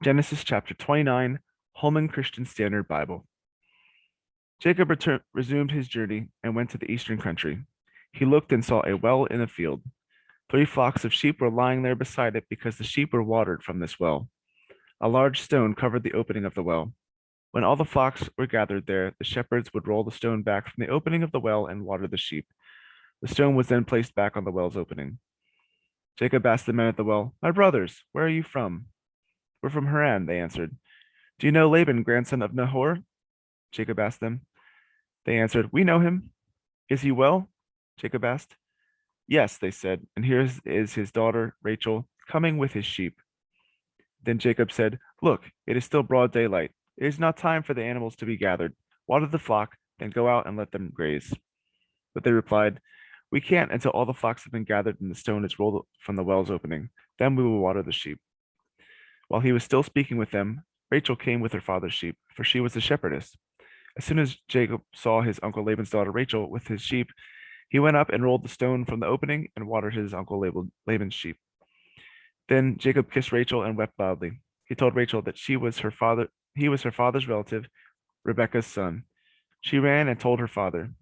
Genesis chapter 29, Holman Christian Standard Bible. Jacob resumed his journey and went to the eastern country. He looked and saw a well in a field. 3 flocks of sheep were lying there beside it because the sheep were watered from this well. A large stone covered the opening of the well. When all the flocks were gathered there, the shepherds would roll the stone back from the opening of the well and water the sheep. The stone was then placed back on the well's opening. Jacob asked the men at the well, "My brothers, where are you from?" "We're from Haran," they answered. "Do you know Laban, grandson of Nahor?" Jacob asked them. They answered, "We know him." "Is he well?" Jacob asked. "Yes," they said, "and here is his daughter Rachel coming with his sheep." Then Jacob said, "Look, it is still broad daylight. It is not time for the animals to be gathered. Water the flock, then go out and let them graze." But they replied, "We can't until all the flocks have been gathered and the stone is rolled from the well's opening. Then we will water the sheep." While he was still speaking with them, Rachel came with her father's sheep, for she was a shepherdess. As soon as Jacob saw his uncle Laban's daughter Rachel with his sheep, he went up and rolled the stone from the opening and watered his uncle Laban's sheep. Then Jacob kissed Rachel and wept loudly. He told Rachel that he was her father's relative, Rebekah's son. She ran and told her father.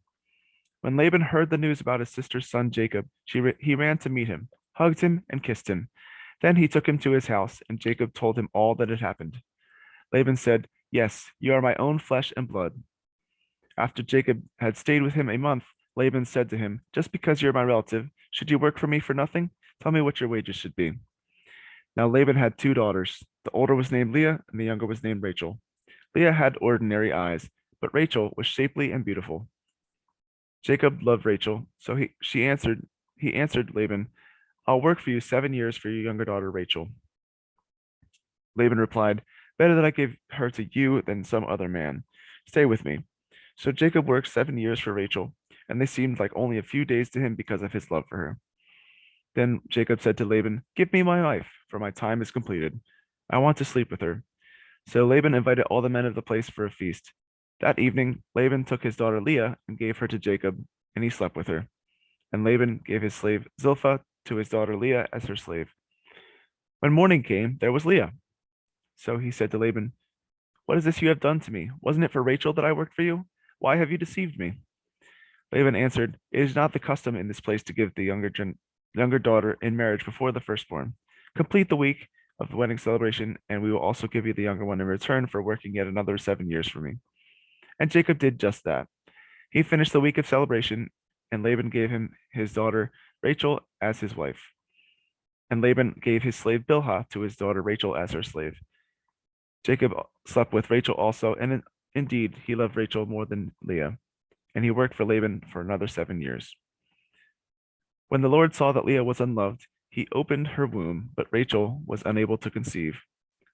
When Laban heard the news about his sister's son Jacob, he ran to meet him, hugged him, and kissed him. Then he took him to his house, and Jacob told him all that had happened. Laban said, "Yes, you are my own flesh and blood." After Jacob had stayed with him a month, Laban said to him, "Just because you're my relative, should you work for me for nothing? Tell me what your wages should be." Now Laban had 2 daughters. The older was named Leah, and the younger was named Rachel. Leah had ordinary eyes, but Rachel was shapely and beautiful. Jacob loved Rachel, so he answered Laban, "I'll work for you 7 years for your younger daughter Rachel." Laban replied, "Better that I give her to you than some other man. Stay with me." So Jacob worked 7 years for Rachel, and they seemed like only a few days to him because of his love for her. Then Jacob said to Laban, "Give me my wife, for my time is completed. I want to sleep with her." So Laban invited all the men of the place for a feast. That evening, Laban took his daughter Leah and gave her to Jacob, and he slept with her. And Laban gave his slave Zilpah to his daughter Leah as her slave. When morning came, there was Leah. So he said to Laban, "What is this you have done to me? Wasn't it for Rachel that I worked for you? Why have you deceived me?" Laban answered, "It is not the custom in this place to give the younger daughter in marriage before the firstborn. Complete the week of the wedding celebration, and we will also give you the younger one in return for working yet another 7 years for me." And Jacob did just that. He finished the week of celebration, and Laban gave him his daughter Rachel as his wife. And Laban gave his slave Bilhah to his daughter Rachel as her slave. Jacob slept with Rachel also, and indeed he loved Rachel more than Leah, and he worked for Laban for another 7 years. When the Lord saw that Leah was unloved, he opened her womb, but Rachel was unable to conceive.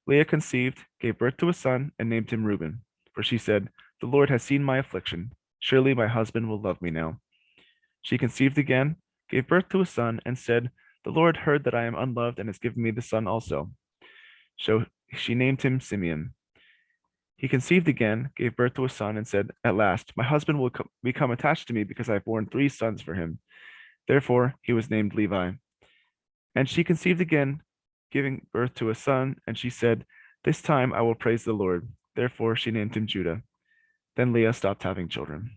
Leah conceived, gave birth to a son, and named him Reuben, for she said, "The Lord has seen my affliction. Surely my husband will love me now." She conceived again, gave birth to a son, and said, "The Lord heard that I am unloved and has given me the son also." So she named him Simeon. He conceived again, gave birth to a son, and said, "At last, my husband will become attached to me because I have borne 3 sons for him." Therefore, he was named Levi. And she conceived again, giving birth to a son, and she said, "This time I will praise the Lord." Therefore, she named him Judah. Then Leah stopped having children.